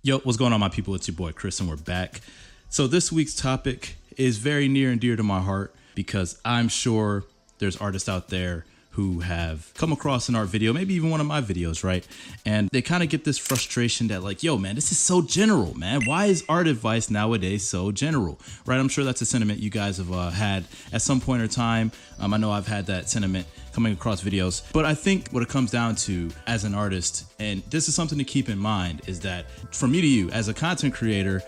Yo, what's going on, my people? It's your boy Chris, and we're back. So this week's topic is very near and dear to my heart because I'm sure there's artists out there who have come across an art video, maybe even one of my videos, right? And they kind of get this frustration that like, yo, man, this is so general, man. Why is art advice nowadays so general, right? I'm sure that's a sentiment you guys have had at some point in time. I know I've had that sentiment coming across videos, but I think what it comes down to as an artist, and this is something to keep in mind, is that from me to you as a content creator,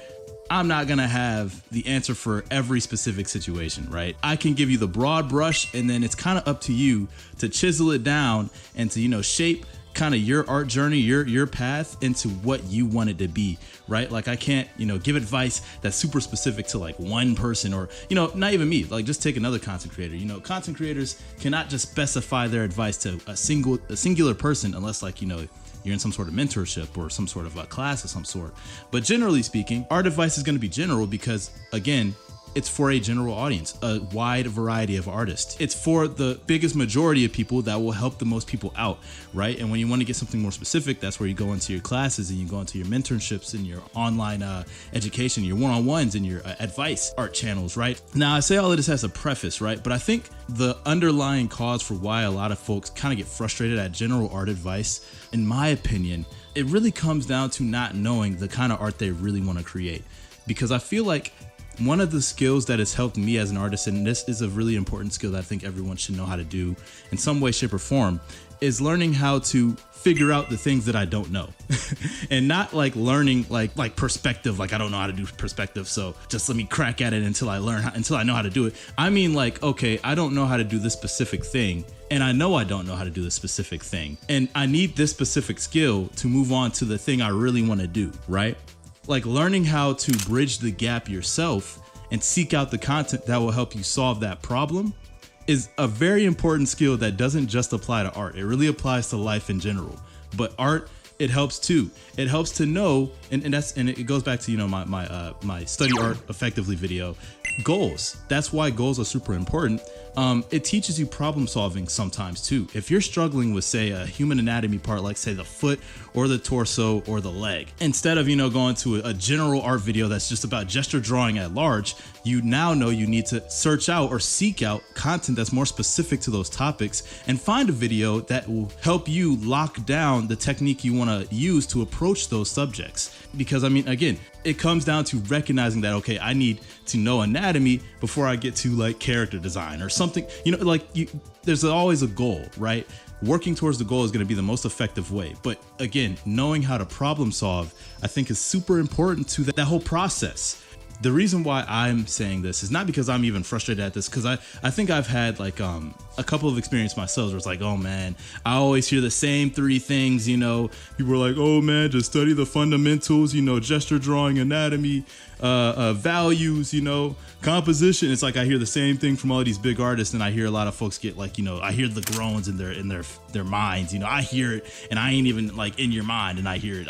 I'm not gonna have the answer for every specific situation, right? I can give you the broad brush, and then it's kind of up to you to chisel it down and to, shape kind of your art journey, your path into what you want it to be, right? Like I can't, give advice that's super specific to like one person or, not even me. Like just take another content creator. Content creators cannot just specify their advice to a singular person unless like, you're in some sort of mentorship or some sort of a class of some sort. But generally speaking, art advice is going to be general because, again, it's for a general audience, a wide variety of artists. It's for the biggest majority of people that will help the most people out, right? And when you want to get something more specific, that's where you go into your classes and you go into your mentorships and your online education, your one-on-ones and your advice art channels, right? Now, I say all of this as a preface, right? But I think the underlying cause for why a lot of folks kind of get frustrated at general art advice, in my opinion, it really comes down to not knowing the kind of art they really want to create. Because I feel like one of the skills that has helped me as an artist, and this is a really important skill that I think everyone should know how to do in some way, shape, or form, is learning how to figure out the things that I don't know. And not like learning like perspective, like I don't know how to do perspective, so just let me crack at it until I know how to do it. I mean like, okay, I don't know how to do this specific thing, and I know I don't know how to do this specific thing, and I need this specific skill to move on to the thing I really want to do, right? Like learning how to bridge the gap yourself and seek out the content that will help you solve that problem is a very important skill that doesn't just apply to art. It really applies to life in general. But art, it helps too. It helps to know, and it goes back to my study art effectively video. Goals. That's why goals are super important. It teaches you problem solving sometimes too. If you're struggling with, say, a human anatomy part, like say the foot or the torso or the leg, instead of going to a general art video that's just about gesture drawing at large, you now know you need to search out or seek out content that's more specific to those topics and find a video that will help you lock down the technique you want to use to approach those subjects. Because again, it comes down to recognizing that, okay, I need to know anatomy before I get to like character design or something, there's always a goal, right? Working towards the goal is going to be the most effective way. But again, knowing how to problem solve, I think is super important to that whole process. The reason why I'm saying this is not because I'm even frustrated at this, because I think I've had like a couple of experiences myself where it's like, oh man, I always hear the same three things, people are like, oh man, just study the fundamentals, gesture drawing, anatomy, values, composition. It's like I hear the same thing from all these big artists, and I hear a lot of folks get like, I hear the groans in their minds, I hear it and I ain't even like in your mind, and I hear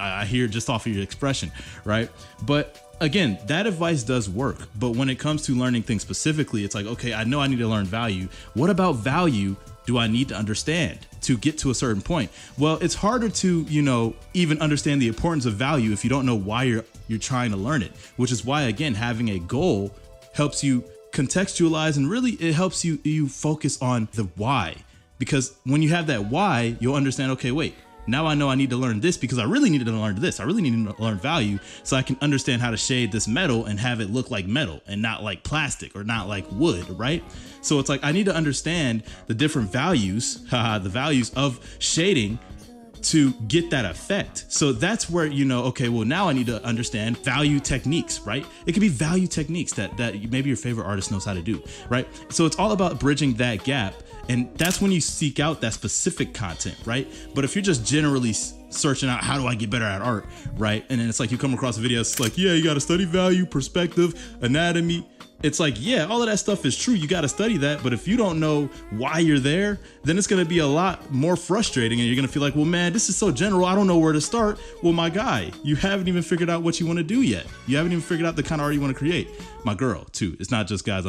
it just off of your expression, right? But again, that advice does work, but when it comes to learning things specifically, it's like, okay, I know I need to learn value. What about value do I need to understand to get to a certain point? Well, it's harder to, even understand the importance of value if you don't know why you're trying to learn it, which is why, again, having a goal helps you contextualize, and really it helps you focus on the why. Because when you have that why, you'll understand, okay, wait, now I know I need to learn this because I really needed to learn this. I really need to learn value so I can understand how to shade this metal and have it look like metal and not like plastic or not like wood, right? So it's like I need to understand the different values, the values of shading to get that effect. So that's where, okay, well, now I need to understand value techniques, right? It could be value techniques that maybe your favorite artist knows how to do, right? So it's all about bridging that gap. And that's when you seek out that specific content, right? But if you're just generally searching out, how do I get better at art, right? And then it's like you come across a video, it's like, yeah, you got to study value, perspective, anatomy. It's like, yeah, all of that stuff is true. You got to study that. But if you don't know why you're there, then it's going to be a lot more frustrating. And you're going to feel like, well, man, this is so general. I don't know where to start. Well, my guy, you haven't even figured out what you want to do yet. You haven't even figured out the kind of art you want to create. My girl, too. It's not just guys.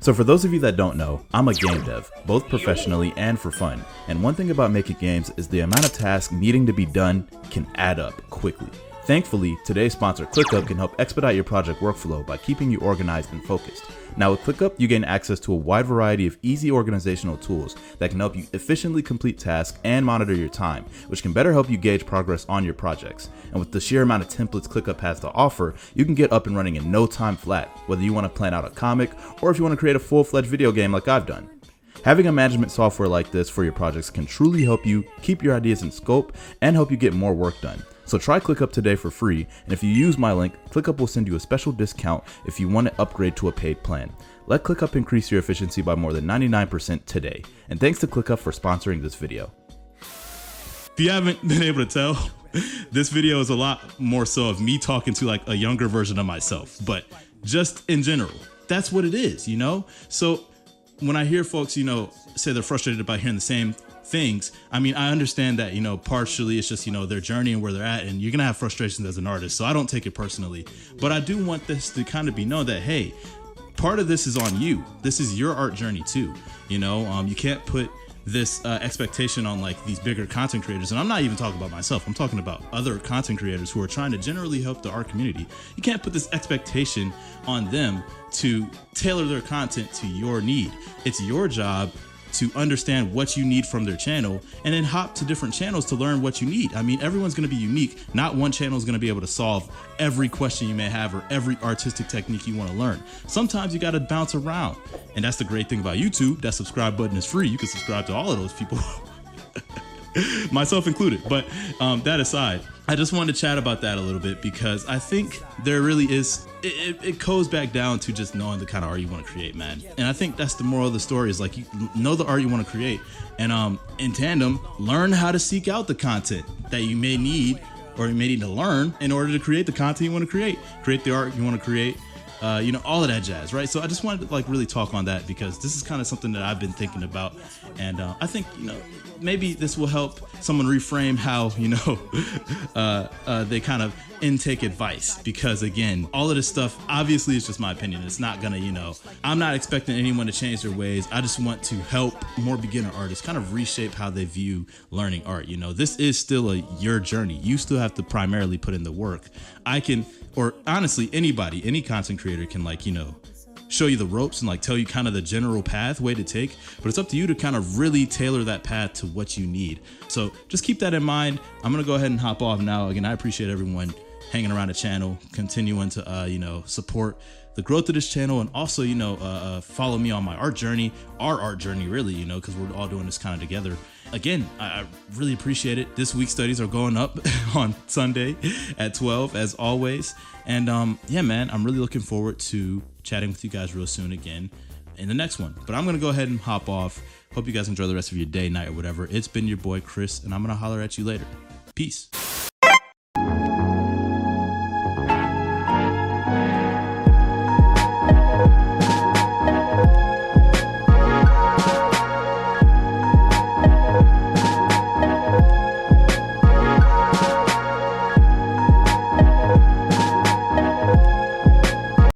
So for those of you that don't know, I'm a game dev, both professionally and for fun. And one thing about making games is the amount of tasks needing to be done can add up quickly. Thankfully, today's sponsor ClickUp can help expedite your project workflow by keeping you organized and focused. Now with ClickUp, you gain access to a wide variety of easy organizational tools that can help you efficiently complete tasks and monitor your time, which can better help you gauge progress on your projects. And with the sheer amount of templates ClickUp has to offer, you can get up and running in no time flat, whether you want to plan out a comic or if you want to create a full-fledged video game like I've done. Having a management software like this for your projects can truly help you keep your ideas in scope and help you get more work done. So try ClickUp today for free, and if you use my link, ClickUp will send you a special discount if you want to upgrade to a paid plan. Let ClickUp increase your efficiency by more than 99% today. And thanks to ClickUp for sponsoring this video. If you haven't been able to tell, this video is a lot more so of me talking to like a younger version of myself, but just in general, that's what it is, you know? So when I hear folks, you know, say they're frustrated about hearing the same things, I mean, I understand that, you know, partially it's just, you know, their journey and where they're at, and you're gonna have frustrations as an artist, so I don't take it personally. But I do want this to kind of be known that, hey, part of this is on you. This is your art journey too. You know, you can't put this expectation on like these bigger content creators, and I'm not even talking about myself, I'm talking about other content creators who are trying to generally help the art community. You can't put this expectation on them to tailor their content to your need. It's your job to understand what you need from their channel and then hop to different channels to learn what you need. I mean, everyone's gonna be unique. Not one channel is gonna be able to solve every question you may have or every artistic technique you wanna learn. Sometimes you gotta bounce around. And that's the great thing about YouTube. That subscribe button is free. You can subscribe to all of those people. Myself included. But that aside, I just wanted to chat about that a little bit because I think there really is, it goes back down to just knowing the kind of art you want to create, man. And I think that's the moral of the story is like, you know the art you want to create, and in tandem, learn how to seek out the content that you may need or you may need to learn in order to create the content you want to create the art you want to create. You know, all of that jazz, right? So I just wanted to like really talk on that because this is kind of something that I've been thinking about, and I think, you know, maybe this will help someone reframe how, you know, they kind of intake advice, because again, all of this stuff obviously is just my opinion. It's not gonna, you know, I'm not expecting anyone to change their ways. I just want to help more beginner artists kind of reshape how they view learning art. You know, this is still your journey. You still have to primarily put in the work. I can, or honestly, anybody, any content creator can, like, you know, show you the ropes and like tell you kind of the general pathway to take, but it's up to you to kind of really tailor that path to what you need. So just keep that in mind. I'm gonna go ahead and hop off now. Again, I appreciate everyone hanging around the channel, continuing to you know, support the growth of this channel, and also, you know, follow me on my art journey, our art journey, really, you know, because we're all doing this kind of together. Again, I really appreciate it. This week's studies are going up on Sunday at 12, as always. And yeah, man, I'm really looking forward to chatting with you guys real soon again in the next one. But I'm going to go ahead and hop off. Hope you guys enjoy the rest of your day, night, or whatever. It's been your boy, Chris, and I'm going to holler at you later. Peace.